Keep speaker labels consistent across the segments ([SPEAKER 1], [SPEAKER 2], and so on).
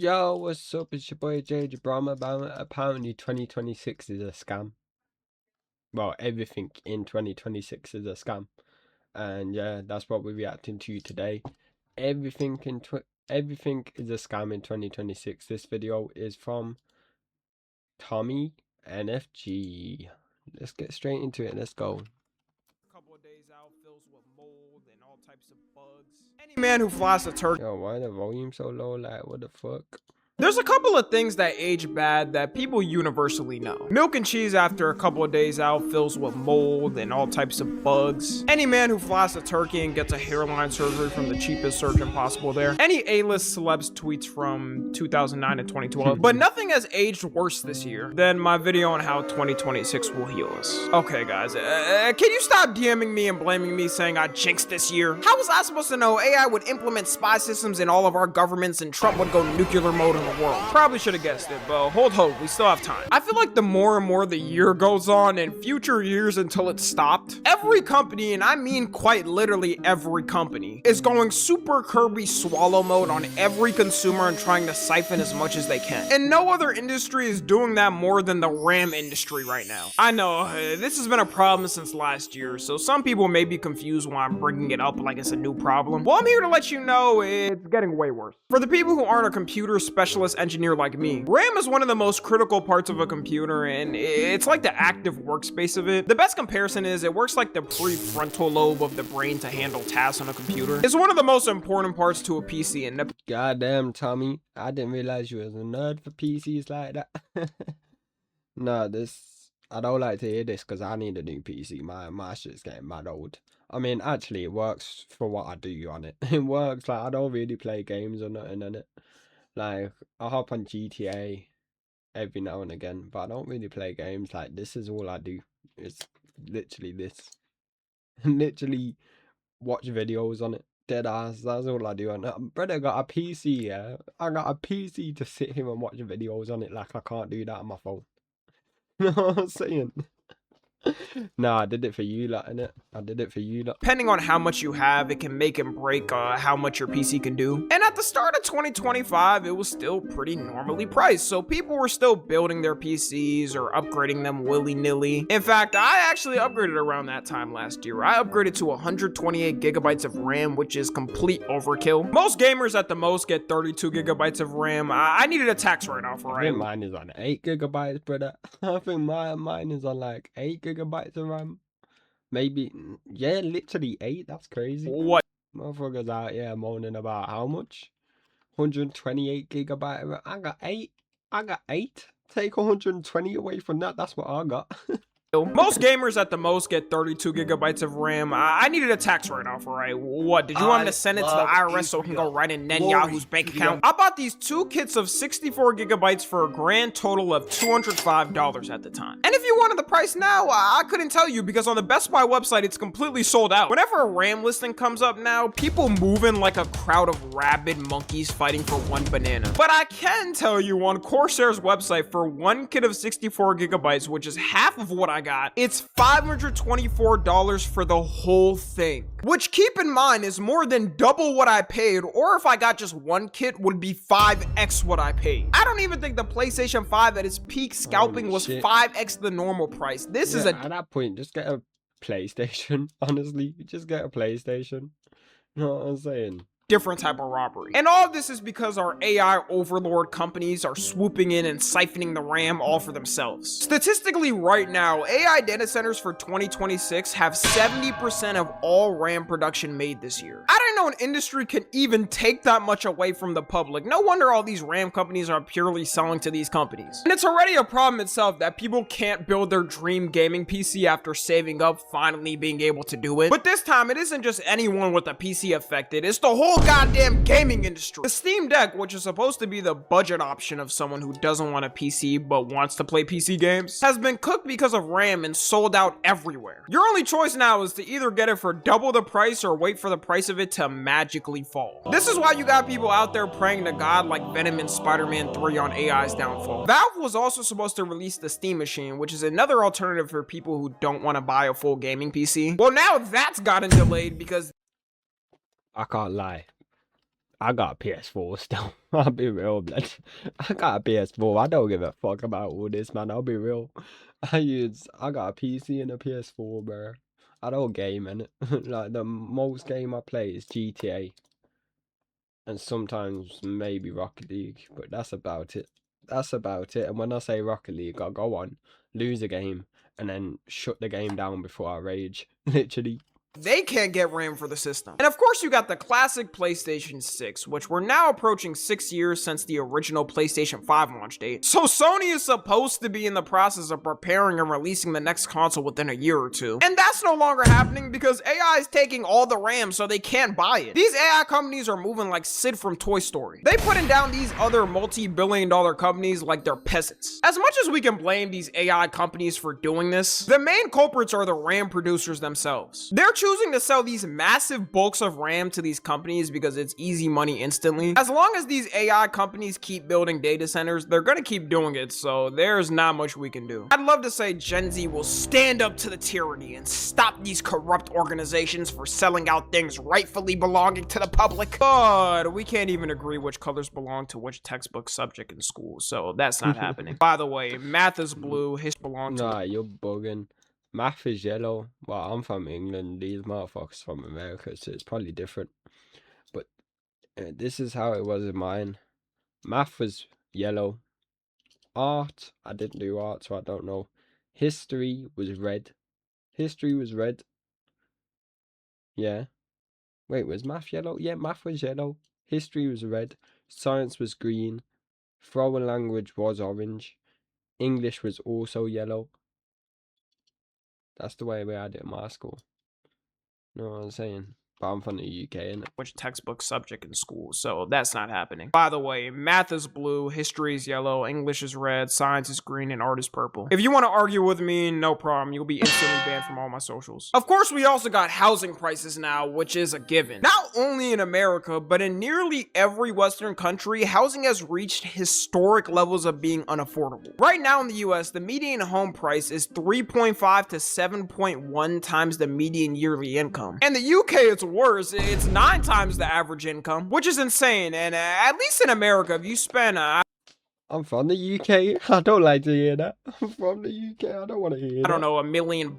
[SPEAKER 1] Yo, what's up? It's your boy JJ Brahma. Apparently 2026 is a scam. Well, everything in 2026 is a scam. And yeah, that's what we're reacting to today. Everything is a scam in 2026. This video is from Tommy NFG. Let's get straight into it. Let's go.
[SPEAKER 2] Couple of days out fills with mold and all types of bugs. Any man who flies to Turkey.
[SPEAKER 1] Yo, why the volume so low? Like, what the fuck?
[SPEAKER 2] There's a couple of things that age bad that people universally know. Milk and cheese after a couple of days out fills with mold and all types of bugs. Any man who flies to Turkey and gets a hairline surgery from the cheapest surgeon possible there. Any A-list celebs tweets from 2009 to 2012. But nothing has aged worse this year than my video on how 2026 will heal us. Okay guys, can you stop DMing me and blaming me saying I jinxed this year? How was I supposed to know AI would implement spy systems in all of our governments and Trump would go nuclear mode in the world? Probably should have guessed it, but hold hope, we still have time. I feel like the more and more the year goes on and future years until it's stopped, every company, and I mean quite literally every company, is going super Kirby swallow mode on every consumer and trying to siphon as much as they can. And no other industry is doing that more than the RAM industry right now. I know, this has been a problem since last year, so some people may be confused why I'm bringing it up like it's a new problem. Well, I'm here to let you know it's getting way worse. For the people who aren't a computer specialist engineer like me, RAM is one of the most critical parts of a computer, and it's like the active workspace of it. The best comparison is it works like the prefrontal lobe of the brain to handle tasks on a computer. It's one of the most important parts to a PC, and the
[SPEAKER 1] Goddamn, Tommy. I didn't realize you was a nerd for PCs like that. No, I don't like to hear this because I need a new PC. My shit's getting mad old. I mean, actually, it works for what I do on it. It works. Like, I don't really play games or nothing on it. Like, I hop on GTA every now and again, but I don't really play games. Like, this is all I do. It's literally this. Literally watch videos on it. Dead ass. That's all I do on it. Brother got a PC, yeah. I got a PC to sit here and watch videos on it. Like, I can't do that on my phone. You know what I'm saying? No, I did it for you lot, innit? I did it for you lot.
[SPEAKER 2] depending on how much you have, it can make and break how much your PC can do. And at the start of 2025, it was still pretty normally priced, so people were still building their PCs or upgrading them willy-nilly. In fact, I actually upgraded around that time last year. I upgraded to 128 gigabytes of RAM, which is complete overkill. Most gamers at the most get 32 gigabytes of RAM. I needed a tax write-off, right?
[SPEAKER 1] I think mine is on 8 gigabytes, brother. I think mine is on like 8 gigabytes of RAM. Maybe, yeah, literally 8. That's crazy.
[SPEAKER 2] What?
[SPEAKER 1] Motherfuckers out here moaning about how much? 128 gigabyte of RAM. I got 8. I got 8. Take 120 away from that. That's what I got.
[SPEAKER 2] Most gamers at the most get 32 gigabytes of RAM. I needed a tax write-off, right? What? Did you want me to send it to the IRS so it can go right in Netanyahu's bank account? I bought these 2 kits of 64 gigabytes for a grand total of $205 at the time. And if you wanted the price now, I couldn't tell you because on the Best Buy website, it's completely sold out. Whenever a RAM listing comes up now, people move in like a crowd of rabid monkeys fighting for one banana. But I can tell you on Corsair's website, for 1 kit of 64 gigabytes, which is half of what I got, it's $524 for the whole thing, which, keep in mind, is more than double what I paid, or if I got just 1 kit would be 5x what I paid. I don't even think the PlayStation 5 at its peak scalping was 5x the normal price. This is
[SPEAKER 1] at that point, just get a PlayStation. Honestly, just get a PlayStation. You know what I'm saying?
[SPEAKER 2] Different type of robbery. And all of this is because our AI overlord companies are swooping in and siphoning the RAM all for themselves. Statistically, right now, AI data centers for 2026 have 70% of all RAM production made this year. I didn't know an industry can even take that much away from the public. No wonder all these RAM companies are purely selling to these companies. And it's already a problem itself that people can't build their dream gaming PC after saving up, finally being able to do it. But this time, it isn't just anyone with a PC affected, it's the whole goddamn gaming industry. The Steam Deck, which is supposed to be the budget option of someone who doesn't want a PC but wants to play PC games, has been cooked because of RAM and sold out everywhere. Your only choice now is to either get it for double the price or wait for the price of it to magically fall. This is why you got people out there praying to God like Venom in Spider-Man 3 on AI's downfall. Valve was also supposed to release the Steam Machine, which is another alternative for people who don't want to buy a full gaming PC. Well, now that's gotten delayed because
[SPEAKER 1] I can't lie. I got a PS4 still. I'll be real, blood. I got a PS4. I don't give a fuck about all this, man. I'll be real. I got a PC and a PS4, bro. I don't game in it. Like the most game I play is GTA, and sometimes maybe Rocket League, but that's about it. That's about it. And when I say Rocket League, I go on, lose a game, and then shut the game down before I rage. Literally.
[SPEAKER 2] They can't get RAM for the system. And of course you got the classic PlayStation 6, which we're now approaching 6 years since the original PlayStation 5 launch date. So Sony is supposed to be in the process of preparing and releasing the next console within a year or two. And that's no longer happening because AI is taking all the RAM so they can't buy it. These AI companies are moving like Sid from Toy Story. They putting down these other multi-billion-dollar companies like they're peasants. As much as we can blame these AI companies for doing this, the main culprits are the RAM producers themselves. They're choosing to sell these massive bulks of RAM to these companies because it's easy money instantly. As long as these AI companies keep building data centers, they're gonna keep doing it, so there's not much we can do. I'd love to say Gen Z will stand up to the tyranny and stop these corrupt organizations for selling out things rightfully belonging to the public, but we can't even agree which colors belong to which textbook subject in school, so that's not happening. By the way, math is blue, history belongs to...
[SPEAKER 1] Nah, you're bugging. Math is yellow. Well, I'm from England. These motherfuckers from America, so it's probably different. But this is how it was in mine. Math was yellow. Art, I didn't do art, so I don't know. History was red. History was red. Yeah. Wait, was math yellow? Yeah, math was yellow. History was red. Science was green. Foreign language was orange. English was also yellow. That's the way we had it in my school. You know what I'm saying? But I'm from the UK, innit?
[SPEAKER 2] Which textbook subject in school, so that's not happening. By the way, math is blue, history is yellow, English is red, science is green, and art is purple. If you want to argue with me, no problem. You'll be instantly banned from all my socials. Of course, we also got housing prices now, which is a given. Not only in America, but in nearly every Western country, housing has reached historic levels of being unaffordable. Right now in the US, the median home price is 3.5 to 7.1 times the median yearly income. In the UK, it's worse. It's 9 times the average income, which is insane. And at least in America, if you spend
[SPEAKER 1] I'm from the UK. I don't like to hear that. I'm from the UK. I don't want to hear that.
[SPEAKER 2] I don't know, $1 million,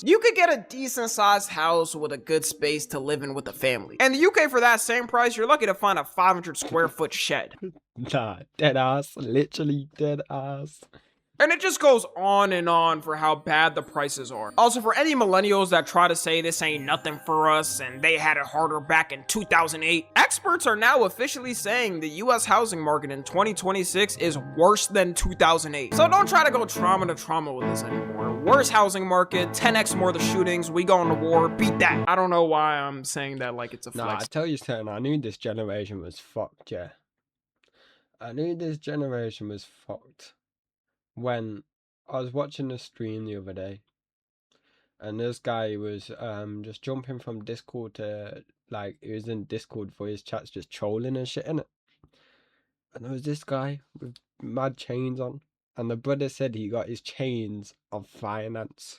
[SPEAKER 2] you could get a decent sized house with a good space to live in with a family. In the UK, for that same price, you're lucky to find a 500 square foot shed.
[SPEAKER 1] Nah, dead ass. Literally dead ass.
[SPEAKER 2] And it just goes on for how bad the prices are. Also, for any millennials that try to say this ain't nothing for us and they had it harder back in 2008, experts are now officially saying the US housing market in 2026 is worse than 2008. So don't try to go trauma to trauma with this anymore. Worse housing market, 10x more the shootings, we going to war, beat that. I don't know why I'm saying that like it's a flex.
[SPEAKER 1] Nah, I tell you something, I knew this generation was fucked, yeah. I knew this generation was fucked. When I was watching a stream the other day, and this guy was just jumping from Discord to, like, he was in Discord voice chats just trolling and shit, innit? And there was this guy with mad chains on, and the brother said he got his chains on finance.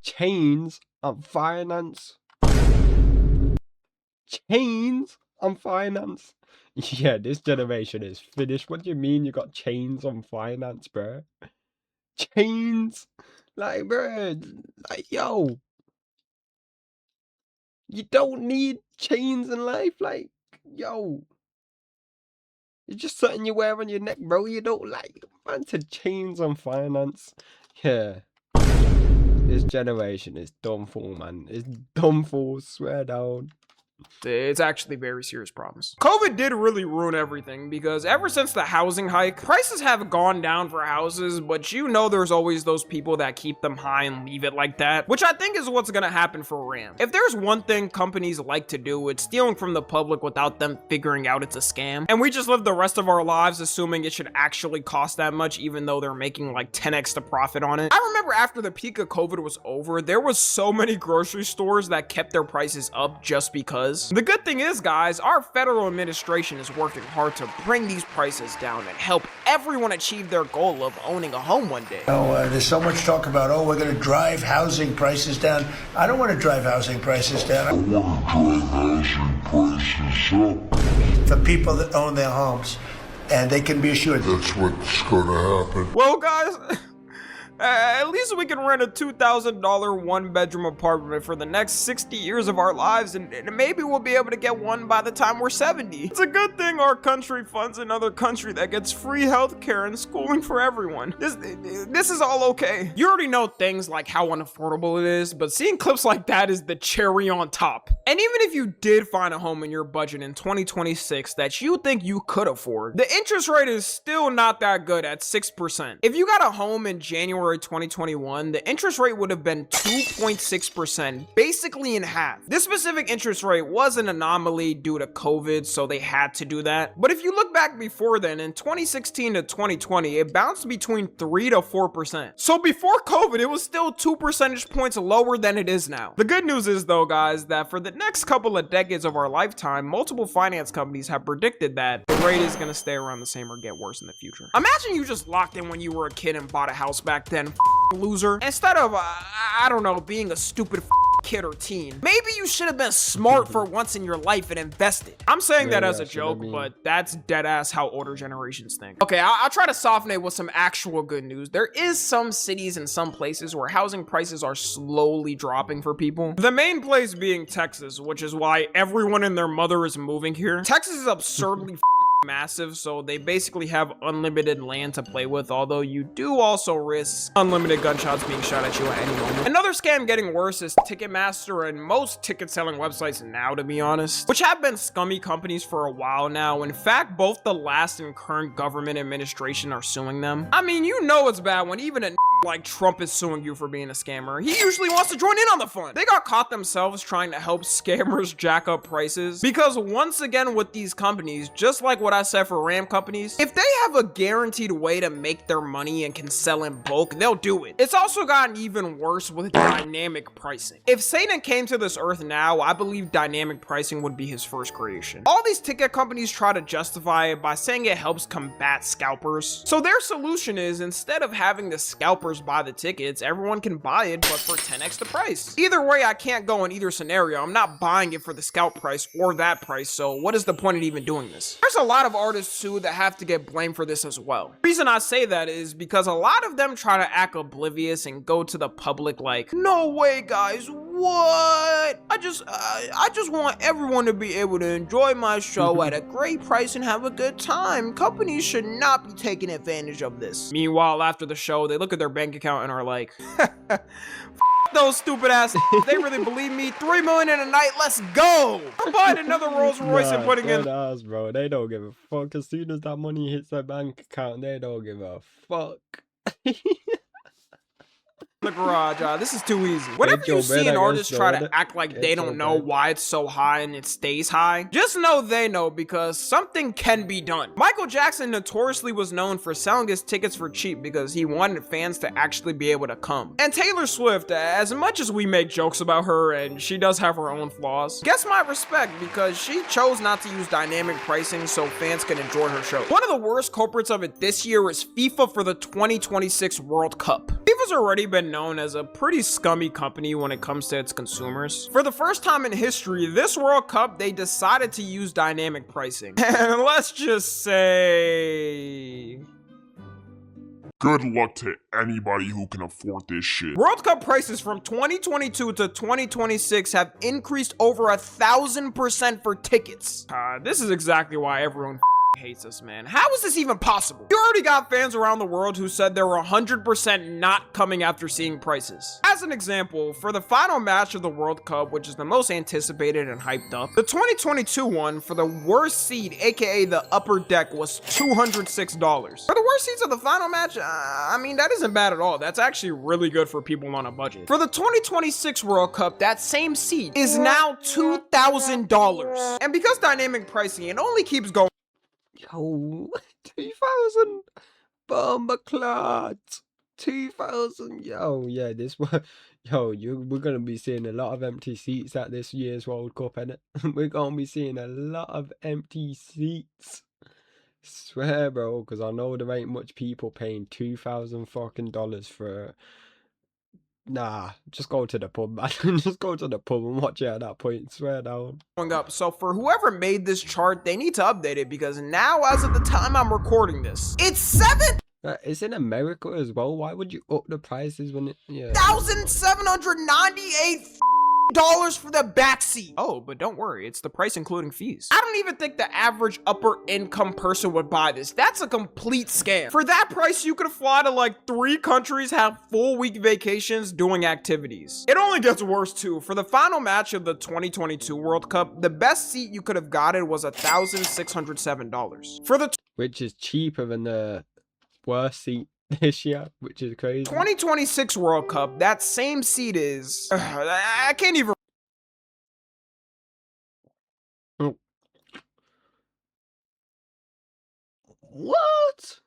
[SPEAKER 1] Chains on finance. Chains on finance. Yeah, this generation is finished. What do you mean you got chains on finance, bro? Chains? Like, bro, like, yo. You don't need chains in life. Like, yo. It's just something you wear on your neck, bro. You don't like. Man said chains on finance. Yeah. This generation is dumb fool, man. It's dumb fool, swear down.
[SPEAKER 2] It's actually very serious problems. COVID did really ruin everything because ever since the housing hike, prices have gone down for houses, but you know there's always those people that keep them high and leave it like that, which I think is what's gonna happen for RAM. If there's one thing companies like to do, it's stealing from the public without them figuring out it's a scam. And we just live the rest of our lives assuming it should actually cost that much, even though they're making like 10x the profit on it. I remember after the peak of COVID was over, there was so many grocery stores that kept their prices up just because does. The good thing is, guys, our federal administration is working hard to bring these prices down and help everyone achieve their goal of owning a home one day.
[SPEAKER 3] There's so much talk about, we're going to drive housing prices down. I don't want to drive housing prices down. I want to drive housing prices up. For people that own their homes, and they can be assured that's what's going to happen.
[SPEAKER 2] Well, guys, at least we can rent a $2,000 one-bedroom apartment for the next 60 years of our lives, and maybe we'll be able to get one by the time we're 70. It's a good thing our country funds another country that gets free healthcare and schooling for everyone. This is all okay. You already know things like how unaffordable it is, but seeing clips like that is the cherry on top. And even if you did find a home in your budget in 2026 that you think you could afford, the interest rate is still not that good at 6%. If you got a home in January 2021, the interest rate would have been 2.6%, basically in half. This specific interest rate was an anomaly due to COVID, so they had to do that. But if you look back before then, in 2016 to 2020, it bounced between 3 to 4%. So before COVID, it was still 2 percentage points lower than it is now. The good news is, though, guys, that for the next couple of decades of our lifetime, multiple finance companies have predicted that the rate is going to stay around the same or get worse in the future. Imagine you just locked in when you were a kid and bought a house back then, loser. Instead of, I don't know, being a stupid kid or teen. Maybe you should have been smart for once in your life and invested. I'm saying that as a joke, but that's dead ass how older generations think. Okay, I'll try to soften it with some actual good news. There is some cities and some places where housing prices are slowly dropping for people. The main place being Texas, which is why everyone and their mother is moving here. Texas is absurdly massive, so they basically have unlimited land to play with, although you do also risk unlimited gunshots being shot at you at any moment. Another scam getting worse is Ticketmaster and most ticket selling websites now, to be honest, which have been scummy companies for a while now. In fact, both the last and current government administration are suing them. I mean, you know it's bad when even a like Trump is suing you for being a scammer. He usually wants to join in on the fun. They got caught themselves trying to help scammers jack up prices, because once again with these companies, just like what I said for RAM companies, if they have a guaranteed way to make their money and can sell in bulk, they'll do it. It's also gotten even worse with dynamic pricing. If Satan came to this earth now, I believe dynamic pricing would be his first creation. All these ticket companies try to justify it by saying it helps combat scalpers. So their solution is, instead of having the scalpers buy the tickets, everyone can buy it, but for 10x the price. Either way, I can't go in either scenario. I'm not buying it for the scalp price or that price, so what is the point of even doing this? There's a lot of artists too that have to get blamed for this as well. The reason I say that is because a lot of them try to act oblivious and go to the public like, no way guys, what? I just want everyone to be able to enjoy my show at a great price and have a good time. Companies should not be taking advantage of this. Meanwhile, after the show, they look at their bank account and are like, those stupid asses. They really believe me. $3 million in a night. Let's go. I'm buying another Rolls Royce and putting in.
[SPEAKER 1] Ass, bro. They don't give a fuck. As soon as that money hits their bank account, they don't give a fuck.
[SPEAKER 2] The garage. This is too easy. Whenever you see an artist try to act like they don't know why it's so high and it stays high, just know they know, because something can be done. Michael Jackson notoriously was known for selling his tickets for cheap because he wanted fans to actually be able to come. And Taylor Swift, as much as we make jokes about her and she does have her own flaws, gets my respect because she chose not to use dynamic pricing so fans can enjoy her show. One of the worst culprits of it this year is FIFA for the 2026 World Cup. FIFA's already been known as a pretty scummy company when it comes to its consumers. For the first time in history, this World Cup, they decided to use dynamic pricing. And let's just say,
[SPEAKER 4] good luck to anybody who can afford this shit.
[SPEAKER 2] World Cup prices from 2022 to 2026 have increased over 1,000% for tickets. This is exactly why everyone hates us, man. How is this even possible? You already got fans around the world who said they were 100% not coming after seeing prices. As an example, for the final match of the World Cup, which is the most anticipated and hyped up, the 2022 one for the worst seat, aka the upper deck, was $206. For the worst seats of the final match, I mean, that isn't bad at all. That's actually really good for people on a budget. For the 2026 World Cup, that same seat is now $2,000. And because dynamic pricing, it only keeps going.
[SPEAKER 1] Yo, 2,000 bomber clot. 2,000. Yo, yeah, this one. Yo, we're gonna be seeing a lot of empty seats at this year's World Cup, innit? We're gonna be seeing a lot of empty seats. Swear, bro, because I know there ain't much people paying $2,000 fucking dollars for. Nah, just go to the pub, man. Just go to the pub and watch it at that point. Swear down.
[SPEAKER 2] Up. So for whoever made this chart, they need to update it because now, as of the time I'm recording this, it's 7.
[SPEAKER 1] It's in America as well. Why would you up the prices when it? Yeah.
[SPEAKER 2] $1,798 for the backseat. Oh, but don't worry, it's the price including fees. I don't even think the average upper income person would buy this. That's a complete scam. For that price, you could fly to like 3 countries, have full week vacations doing activities. It only gets worse too. For the final match of the 2022 World Cup, the best seat you could have gotten was $1,607. For the
[SPEAKER 1] Which is cheaper than the worst seat this year, which is crazy.
[SPEAKER 2] 2026 World Cup, that same seat is I can't even.
[SPEAKER 1] What?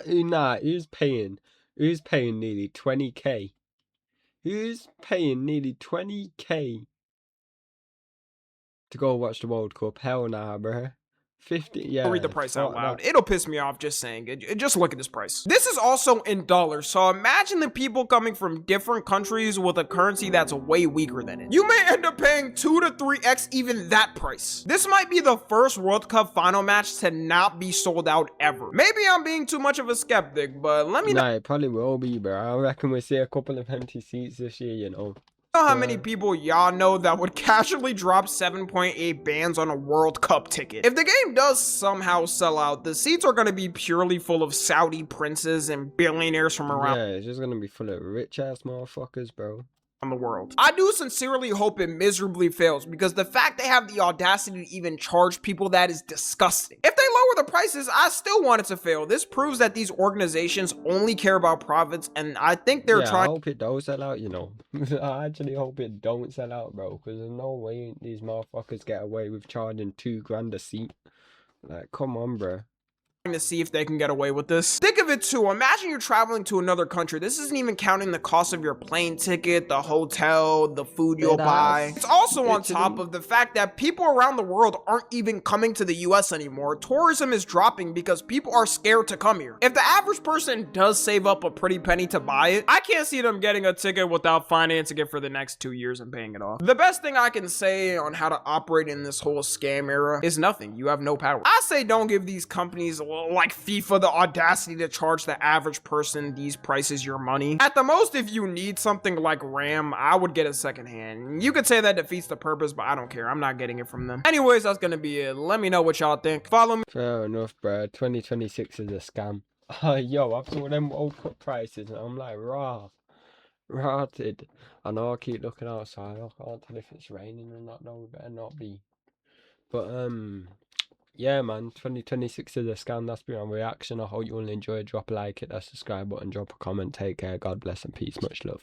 [SPEAKER 1] Nah, who's paying nearly 20k? Who's paying nearly 20k to go watch the World Cup? Hell nah, bruh. 50, yeah.
[SPEAKER 2] Read the price out loud.
[SPEAKER 1] That.
[SPEAKER 2] It'll piss me off just saying it. Just look at this price. This is also in dollars, so imagine the people coming from different countries with a currency that's way weaker than it. You may end up paying 2 to 3x even that price. This might be the first World Cup final match to not be sold out ever. Maybe I'm being too much of a skeptic, but let me know.
[SPEAKER 1] Nah, it probably will be, bro. I reckon we'll see a couple of empty seats this year, you know.
[SPEAKER 2] How many people y'all know that would casually drop 7.8 bands on a World Cup ticket? If the game does somehow sell out, the seats are going to be purely full of Saudi princes and billionaires from around
[SPEAKER 1] Yeah, it's just gonna be full of rich ass motherfuckers, bro.
[SPEAKER 2] the world. I do sincerely hope it miserably fails because the fact they have the audacity to even charge people, that is disgusting. If they lower the prices, I still want it to fail. This proves that these organizations only care about profits, and I think they're trying.
[SPEAKER 1] I hope it don't sell out, you know. I actually hope it don't sell out, bro, because there's no way these motherfuckers get away with charging $2,000 a seat. Like, come on, bro.
[SPEAKER 2] To see if they can get away with this. Think of it too. Imagine you're traveling to another country. This isn't even counting the cost of your plane ticket, the hotel, the food you'll buy. It's also on top of the fact that people around the world aren't even coming to the US anymore. Tourism is dropping because people are scared to come here. If the average person does save up a pretty penny to buy it, I can't see them getting a ticket without financing it for the next 2 years and paying it off. The best thing I can say on how to operate in this whole scam era is nothing. You have no power. I say don't give these companies like FIFA the audacity to charge the average person these prices your money. At the most, if you need something like RAM, I would get it secondhand. You could say that defeats the purpose, but I don't care. I'm not getting it from them. Anyways, that's gonna be it. Let me know what y'all think. Follow me.
[SPEAKER 1] Fair enough, bro. 2026 is a scam. Yo, I've saw them World Cup prices and I'm like, rotted. I know I keep looking outside. I can't tell if it's raining or not. No, it better not be. But, yeah, man, 2026 is a scam. That's been our reaction. I hope you all enjoyed. Drop a like, hit that subscribe button, drop a comment. Take care. God bless and peace. Much love.